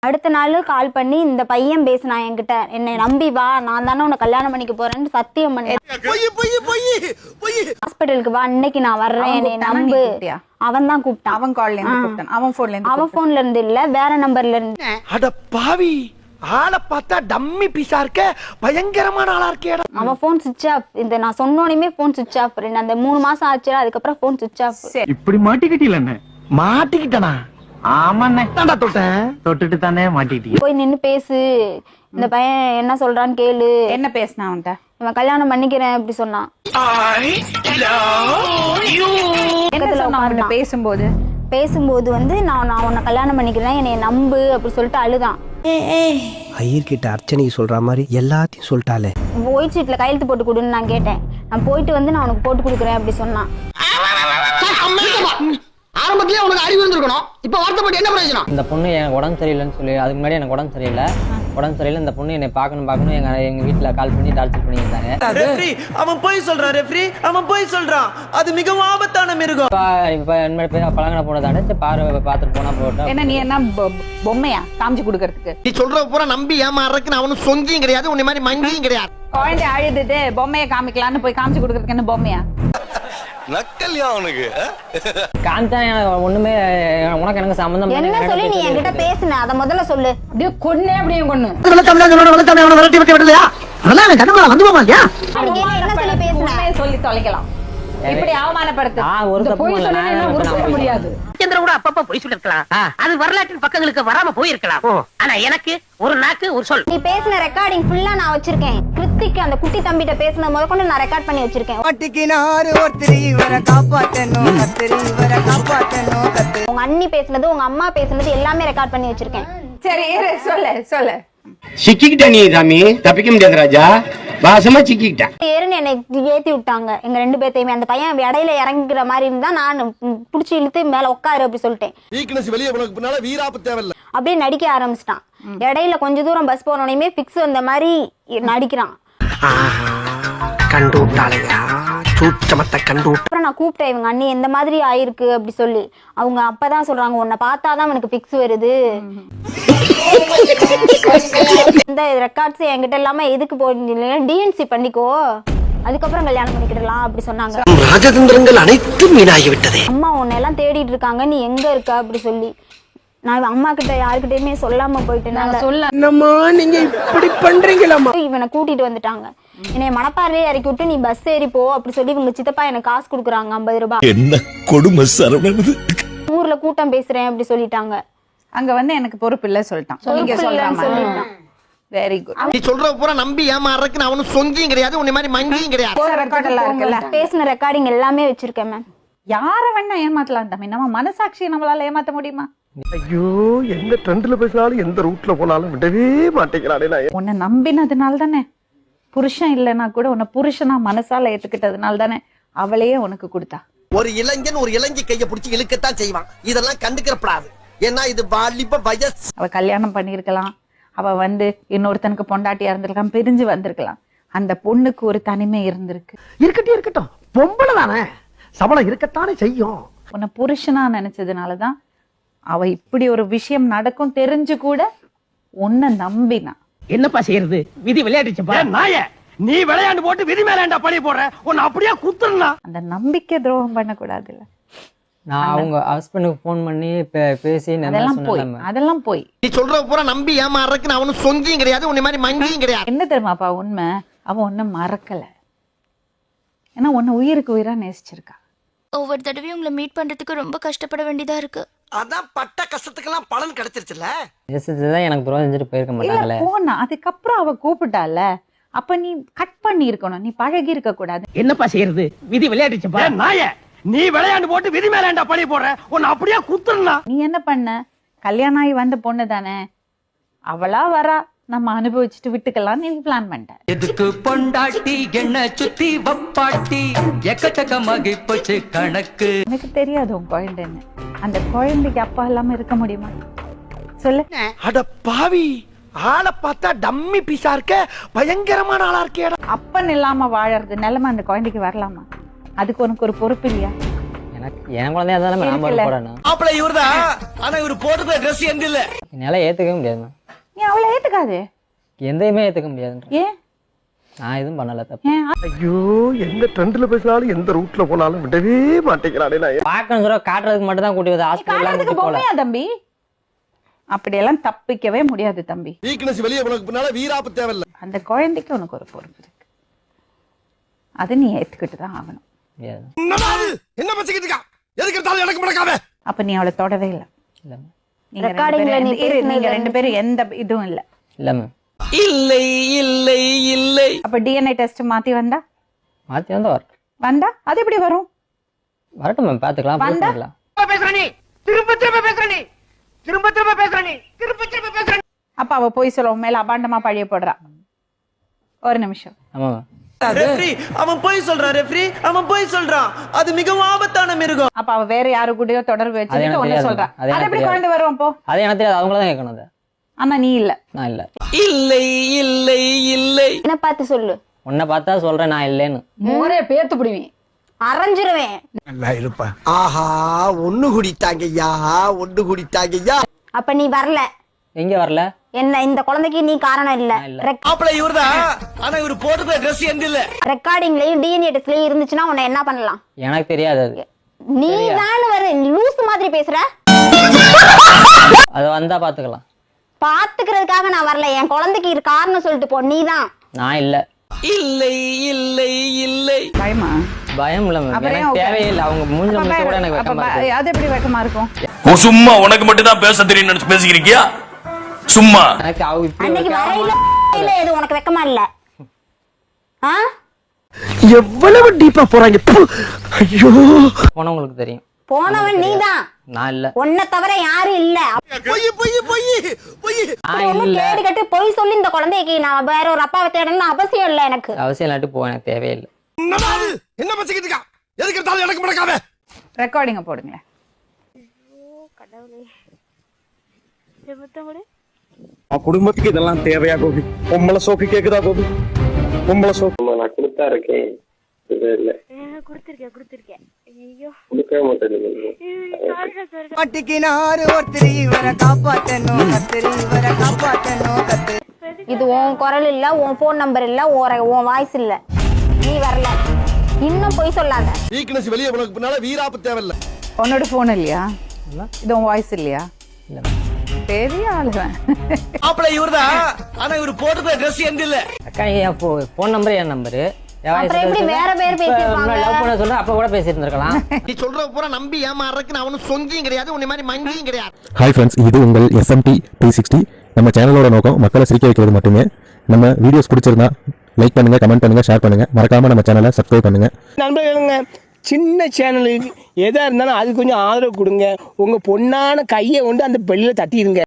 அடுத்த நாள் கால் பண்ணி இந்த பையன் பேசினா என்கிட்ட, என்னை நம்பி வா, நான் தானே உன்னை கல்யாணம் பண்ணிக்க போறேன்னு சத்தியம் பண்ணேன். ஹாஸ்பிட்டலுக்கு வா, இன்னைக்கு நான் வர்றேன், என்னை நம்பு. அவன் தான் கூப்பிட்டான். அவன் கால்ல இருந்து கூப்பிட்டான். அவன் போன்ல இருந்து இல்ல, வேற நம்பர்ல இருந்து. அட பாவி, ஆளை பார்த்தா டம்மி பீஸா இருக்க, பயங்கரமான ஆளா இருக்கே. அவன் போன் சுவிட்ச் ஆஃப். இந்த நான் சொன்னோனே போன் சுவிட்ச் ஆஃப். அந்த 3 மாசம் ஆச்சு, அதுக்கப்புறம் போன் சுவிட்ச் ஆஃப். இப்படி மாட்டிக்கிட்டீல என்ன? மாட்டிக்கிட்டனா? ஆமாண்ணே, தொட்டுட்டு தானே மாட்டிக்கிட்டீங்க. போய் நின்னு பேசு, இந்த பையன் என்ன சொல்றான்னு கேளு. என்ன பேசினா அவன்கிட்ட? இவன் கல்யாணம் பண்ணிக்கிறேன் அப்படி சொன்னான். பேசும்போது வந்து நான் உன்னை கல்யாணம் பண்ணிக்கிறேன், என்னை நம்பு அப்படி சொல்லிட்டு அழுதான். ஐயர்கிட்ட அர்ச்சனைக்கு சொல்ற மாதிரி எல்லாத்தையும் சொல்லிட்டாலே. ஒயிட் ஷீட்ல கையெழுத்து போட்டு கொடுன்னு நான் கேட்டேன். நான் போயிட்டு வந்து நான் உனக்கு போட்டு கொடுக்குறேன் அப்படி சொன்னான். ஆரம்பத்திலே உனக்கு அறிவு இருந்திருக்கணும், இப்ப வருத்தப்பட்டு என்ன பிரயோஜனம்? இந்த பொண்ணு எனக்கு உடம்பு சரியில்லைன்னு சொல்லி, அதுக்கு முன்னாடி எனக்கு உடம்பு சரியில்லை. இந்த பொண்ணு என்னை பார்க்கணும் எங்க வீட்டுல கால் பண்ணி டார்ச்சர் பண்ணிட்டாங்க. அவன் போய் சொல்றான் ரெஃப்ரி, அவன் போய் சொல்றான், அது மிகவும் ஆபத்தான மிருகம். இப்ப பழங்கின போனதானே பாத்துட்டு போனா போட்டோம். என்ன நீ என்ன பொம்மையா காமிச்சு கொடுக்கறதுக்கு? நீ சொல்ற பூரா நம்பி ஏமாறதுக்கு அவனு சொங்கியும் கிடையாது, உன்னை மாதிரி மங்கியும் கிடையாது. குழந்தை அழுதுட்டு பொம்மையை காமிக்கலான்னு போய் காமிச்சு கொடுக்கறதுக்கு என்ன பொம்மையா? நக்கல்யா அவனுக்கு காந்தா ஒண்ணுமே உனக்கு எனக்கு சம்பந்தம் என்ன சொல்லி நீ என்கிட்ட பேசுன அத முதல்ல சொல்லு. அப்படியே கொன்னே அப்படியே கொன்னு. சொல்லி தொலைக்கலாம். இப்படி அவமானப்படுத்து. ஒரு தப்பு முடியாது. கூட அப்பப்ப பொய் சொல்லிருக்கலாம், அது வரலாற்றின் பக்கங்களுக்கு வராம போயிருக்கலாம். ஆனா எனக்கு ஒரு நாக்கு ஒரு சொல். நீ பேசின ரெக்கார்டிங் ஃபுல்லா நான் வச்சிருக்கேன். கிருத்திக்கு அந்த குட்டி தம்பிட்ட பேசின முதற்கொண்டு நான் ரெக்கார்ட் பண்ணி வச்சிருக்கேன். உங்க அண்ணி பேசுனது, உங்க அம்மா பேசுனது எல்லாமே ரெக்கார்ட் பண்ணி வச்சிருக்கேன். சரி சொல்லு. சிக்கிக்கிட்ட நீ சாமி, தப்பிக்க முடியாது ராஜா, வாசமா சிக்கிக்கிட்டேன். ஏறுன்னு என்னை ஏத்தி விட்டாங்க எங்க 2 பேத்தையுமே. அந்த பையன் இடையில இறங்குற மாதிரி இருந்தா நான் புடிச்சு இழுத்து மேல உட்காரு அப்படி சொல்லிட்டேன். அப்படியே நடிக்க ஆரம்பிச்சிட்டான். இடையில கொஞ்ச தூரம் பஸ் போனோடனே பிக்ஸ் வந்த மாதிரி நடிக்கிறான். கண்டு விட்டாளையா, சூச்சமத்தை கண்டு விட்டு. அப்புறம் நான் கூப்பிட்டேன், இவங்க அண்ணி எந்த மாதிரி ஆயிருக்கு அப்படி சொல்லி. அவங்க அப்பதான் சொல்றாங்க, உன்னை பார்த்தாதான் எனக்கு பிக்ஸ் வருது. இந்த ரெக்கார்ட்ஸ் என்கிட்ட இல்லாம எதுக்கு போயிருந்தீங்க, டிஎன்சி பண்ணிக்கோ, அதுக்கப்புறம் கல்யாணம் பண்ணிக்கிடலாம் அப்படி சொன்னாங்க. ராஜதந்திரங்கள் அனைத்தும் வீணாகிவிட்டது. அம்மா உன்னை எல்லாம் தேடிட்டு இருக்காங்க, நீ எங்க இருக்க அப்படி சொல்லி. நான் அம்மா கிட்ட யாருக்கிட்டயுமே சொல்லாம போயிட்டேன். நீங்க இப்படி பண்றீங்களாமா? இவனை கூட்டிட்டு வந்துட்டாங்க. என்னை மணப்பாறையே இறக்கி விட்டு நீ பஸ் ஏறி போ அப்படி சொல்லி இவங்க சித்தப்பா எனக்கு காசு கொடுக்குறாங்க 50 ரூபாய். என்ன கொடுமை சரவணன். ஊர்ல கூட்டம் பேசுறேன் அப்படி சொல்லிட்டாங்க. அங்க வந்து எனக்கு பொறுப்பு இல்ல சொல்லிட்டான். சொல்லிட்டான். Very good. நீ சொல்ற பூரா நம்பி ஏமாறதுக்கு அவனு சொங்கியும் கிடையாது, உன்னை மாதிரி மங்கியும் கிடையாது. ரெக்கார்ட் எல்லாம் இருக்குல்ல, பேசின ரெக்கார்டிங் எல்லாமே வச்சிருக்கேன் மேம். யார வேணா ஏமாத்தலாம் தம்பி, நம்ம மனசாட்சியை நம்மளால ஏமாத்த முடியுமா? ஐயோ, எந்த ட்ரெண்ட்ல பேசினாலும் எந்த ரூட்ல போனாலும் விடவே மாட்டேங்கிறானே. உன்னை நம்பினதுனால தானே, புருஷன் இல்லைன்னா கூட உன்னை புருஷனா மனசால ஏத்துக்கிட்டதுனால தானே அவளையே உனக்கு கொடுத்தா. ஒரு இளைஞன் ஒரு இளைஞி கைய பிடிச்சி இழுக்கத்தான் செய்வான், இதெல்லாம் கண்டுக்கிறப்படாது. ஏன்னா இது வாலிப வயசு. அவ கல்யாணம் பண்ணிருக்கலாம், அவ வந்து இன்னொருத்தனுக்கு பொண்டாட்டியா இருந்திருக்கலாம், பிரிஞ்சு வந்திருக்கலாம். அந்த பொண்ணுக்கு ஒரு தனிமை இருந்திருக்கு. இருக்கட்டும், பொம்பளை தானே, சபலம் இருக்கத்தானே செய்யும். உன்னை புருஷனா நினைச்சதுனாலதான் அவ இப்படி ஒரு விஷயம் நடக்கும் தெரிஞ்சு கூட உன்னை நம்பினா. என்னப்பா செய்யறது, விதி விளையாடுச்சுப்பா. நாயே, நீ விளையாண்டு போட்டு விதி மேலேண்டா பழி போடுற, உன்னை அப்படியே குத்துறா. அந்த நம்பிக்கை துரோகம் பண்ணக்கூடாது இல்ல. நான் அவங்க ஹஸ்பண்டுக்கு போன் பண்ணி பேசி அதெல்லாம் போய் நீ சொல்ற பூரா நம்பி ஏமாறதுக்கு அவனு சொங்கியும் கிடையாது, உன்னை மாதிரி மங்கியும் கிடையாது. என்ன தெரியுமாப்பா உண்மை, அவன் உன்னை மறக்கல. ஏன்னா உன்னை உயிருக்கு உயிரா நேசிச்சிருக்கா. ஒவ்வொரு தடவையும் உங்களை மீட் பண்றதுக்கு ரொம்ப கஷ்டப்பட வேண்டியதா இருக்கு. அதான் பட்ட கஷ்டத்துக்கெல்லாம் பலன் கிடைச்சிருச்சுல. எனக்கு துரோகம் செஞ்சுட்டு போயிருக்க மாட்டாங்களே. போனா அதுக்கப்புறம் அவ கூப்பிட்டால, அப்ப நீ கட் பண்ணி இருக்கணும், நீ பழகி இருக்க கூடாது. என்னப்பா செய்யறது, விதி விளையாடுச்சுப்பா. நாயே, நீ விளையாண்டு போட்டு விதி மேலேண்டா பழி போடுற, உன்னை அப்படியே குத்துறா. நீ என்ன பண்ண, கல்யாணம் ஆகி வந்த பொண்ணு தானே, அவளா வரா, நம்ம அனுபவிச்சுட்டு விட்டுக்கலாம் நீ பிளான் பண்ணிட்ட. எதுக்கு பொண்டாட்டி என்ன சுத்தி வப்பாட்டி எக்கச்சக்கமாகி போச்சு கணக்கு. எனக்கு தெரியாது உன் குழந்தைன்னு. அந்த குழந்தைக்கு அப்பா இல்லாம இருக்க முடியுமா சொல்லு? அட பாவி, ஆளை பார்த்தா டம்மி பீஸா இருக்க, பயங்கரமான ஆளா இருக்கே. அப்பன் இல்லாம வாழறது நிலைமை அந்த குழந்தைக்கு வரலாமா? அதுக்கு உனக்கு ஒரு பொறுப்பு இல்லையா? எனக்கு என் குழந்தையா இருந்தாலும் நான் இருக்குல்ல. போடணும். மாப்பிள்ள இவர்தான், ஆனா இவர் போட்டுக்கிற ட்ரெஸ் எந்த இல்ல. என்னால ஏத்துக்கவே முடியாது. நீ அவளை ஏத்துக்காது. எந்தையுமே ஏத்துக்க முடியாது. ஏன்? நான் எதுவும் பண்ணல தப்பு. ஏன்? ஐயோ, எந்த ட்ரெண்ட்ல பேசினாலும் எந்த ரூட்ல போனாலும் விடவே மாட்டேங்கிறானே நான். பாக்கணும் சொல்ல காட்டுறதுக்கு மட்டும் தான் கூட்டி வந்து ஹாஸ்பிட்டல்லாம் காட்டுறதுக்கு கூட்டி போல. பொம்மையா தம்பி? அப்படியெல்லாம் தப்பிக்கவே முடியாது தம்பி. வீக்னஸ் வெளியே உனக்கு பின்னால வீராப்பு தேவையில்ல. அந்த குழந்தைக்கு உனக்கு ஒரு பொறுப்பு இருக்கு. அது நீ ஏத்துக்கிட்டு தான் ஆகணும். முடியாது. என்ன பேசிக்கிட்டு இருக்கா? எதுக்கு எடுத்தாலும் எனக்கு முடக்காம. அப்ப நீ அவளை தொடவே இல்லை. இல்ல நீங்க Recording ல நீ நீங்க ரெண்டு பேரும் எந்த இதுவும் இல்ல. இல்ல மேம். இல்லை இல்லை இல்லை. அப்ப டிஎன்ஏ டெஸ்ட் மாத்தி வந்தா மாத்தி வந்து வந்தா அது எப்படி வரும்? வரட்டும் மேம், பாத்துக்கலாம். வந்தா? பேசுற நீ திரும்ப திரும்ப பேசுற நீ திரும்ப திரும்ப பேசுற நீ திரும்ப திரும்ப பேசுற நீ. அப்ப அவ போய் சொல்ல மேல அபாண்டமா பழிய போடுறா. ஒரு நிமிஷம். ஆமா மேம். ரெஃப்ரி, அவன் போய் சொல்றான். ரெஃப்ரி, அவன் போய் சொல்றான். அது மிகவும் ஆபத்தான மிருகம். அப்ப அவ வேற யாரு கூடயோ தொடர்பு அது வச்சுட்டு எனக்கு ஒண்ணு தெரியாது. சொல்றா. அது எனக்கு அது எப்படி தெரியாது. குழந்தை வரும் அப்போ? அது எனக்கு தெரியாது, அவங்கள தான் கேட்கணும். அதை ஆனா நீ இல்ல. நான் இல்ல. இல்லை இல்லை இல்லை. என்ன பார்த்து சொல்லு. உன்னை பார்த்தா சொல்றேன் நான் இல்லைன்னு. மோரே பேத்து பிடிவேன். அரைஞ்சிருவேன். நல்லா இருப்பா. ஆஹா, ஒண்ணு குடித்தாங்கய்யா, ஒண்ணு குடித்தாங்கய்யா. அப்ப நீ வரல. எங்க வரல? என்ன இந்த குழந்தைக்கு நீ காரணம் இல்ல. மாப்பிள்ள இவர்தான், ஆனா இவர் போட்டுக்கிற ட்ரெஸ் எந்த இல்ல. ரெக்கார்டிங்லயும் டிஎன்ஏ டெஸ்ட்லயும் இருந்துச்சுன்னா உன்னை என்ன பண்ணலாம்? எனக்கு தெரியாது. அது நீ தான் வர லூஸ் மாதிரி பேசுற. அது வந்தா பாத்துக்கலாம். பாத்துக்கிறதுக்காக நான் வரல. என் குழந்தைக்கு இது காரணம் சொல்லிட்டு போ. நீ தான். நான் இல்ல. இல்லை இல்லை இல்லை. பயமா? பயம் இல்ல மேம். அப்புறம் எனக்கு okay. தேவையில்லை. அவங்க மூஞ்ச அப்ப முடிச்ச கூட எனக்கு அப்ப வெக்கமா இருக்கு. அது எப்படி வெக்கமா இருக்கும்? சும்மா உனக்கு மட்டும் தான் பேச தெரியும் நினைச்சு பேசிக்கிறியா? சும்மா எனக்கு அவங்க இப்படி அன்னைக்கு வரையில இல்ல எது உனக்கு வெக்கமா இல்ல? ஆ? எவ்வளவு டீப்பா போறாங்க. ஐயோ, போனவங்களுக்கு தெரியும். போனவன் நீதான். நான் இல்ல. உன்னை தவிர யாரும் இல்ல. பொய் பொய் பொய் பொய். நான் இல்ல. கேடு கட்டு போய் சொல்லி இந்த குழந்தைக்கு நான் வேற ஒரு அப்பாவை தேடணும்னு அவசியம் இல்ல எனக்கு. அவசியம் இல்லாட்டி போ, எனக்கு தேவையில்லை. என்ன பேசிக்கிட்டு இருக்கா? எதுக்கு எடுத்தாலும் எனக்கு முடக்காம. ரெக்கார்டிங்க போடுங்க. குடும்பத்துக்கு இதெல்லாம் தேவையா கோபி? பொம்பளை சோக்கு கேக்குதா கோபி? பொம்பளை சோக்கு நான் கொடுத்தா இருக்கேன். இது உன் குரல் இல்ல, உன் போன் நம்பர் இல்ல, உன் வாய்ஸ் இல்ல. நீ வரல. இன்னும் போய் சொல்லாத. வீக்னஸ் வெளியே உனக்கு பின்னால வீராப்பு தேவையில்ல. உன்னோட போன் இல்லையா? இது உன் வாய்ஸ் இல்லையா? இல்ல. பெரிய ஆளுவன். மாப்பிள்ள இவர்தான், ஆனா இவர் போட்டுக்கிற ட்ரெஸ் எந்த இல்ல. அக்கா என் போன் நம்பர் என் நம்பரு. அப்புறம் எப்படி வேற பேர் பேசிருப்பாங்க? லவ் பண்ண சொல்றேன், அப்ப கூட பேசியிருந்திருக்கலாம். நீ சொல்ற பூரா நம்பி ஏமாறதுக்கு நான் ஒன்னும் சொங்கியும் கிடையாது, உன்னை மாதிரி மங்கியும் கிடையாது. ஹாய் ஃப்ரெண்ட்ஸ், இது உங்கள் SMT 360. நம்ம சேனலோட நோக்கம் மக்களை சிரிக்க வைக்கிறது மட்டுமே. நம்ம வீடியோஸ் பிடிச்சிருந்தா லைக் பண்ணுங்க, கமெண்ட் பண்ணுங்க, ஷேர் பண்ணுங்க. மறக்காம நம்ம சேனலை சப்ஸ்கிரைப் பண்ணுங்க. நண்பர்களுங்க, சின்ன சேனலுக்கு எதா இருந்தாலும் அது கொஞ்சம் ஆதரவு கொடுங்க. உங்க பொண்ணான கையை கொண்டு அந்த பெல்லில தட்டிடுங்க.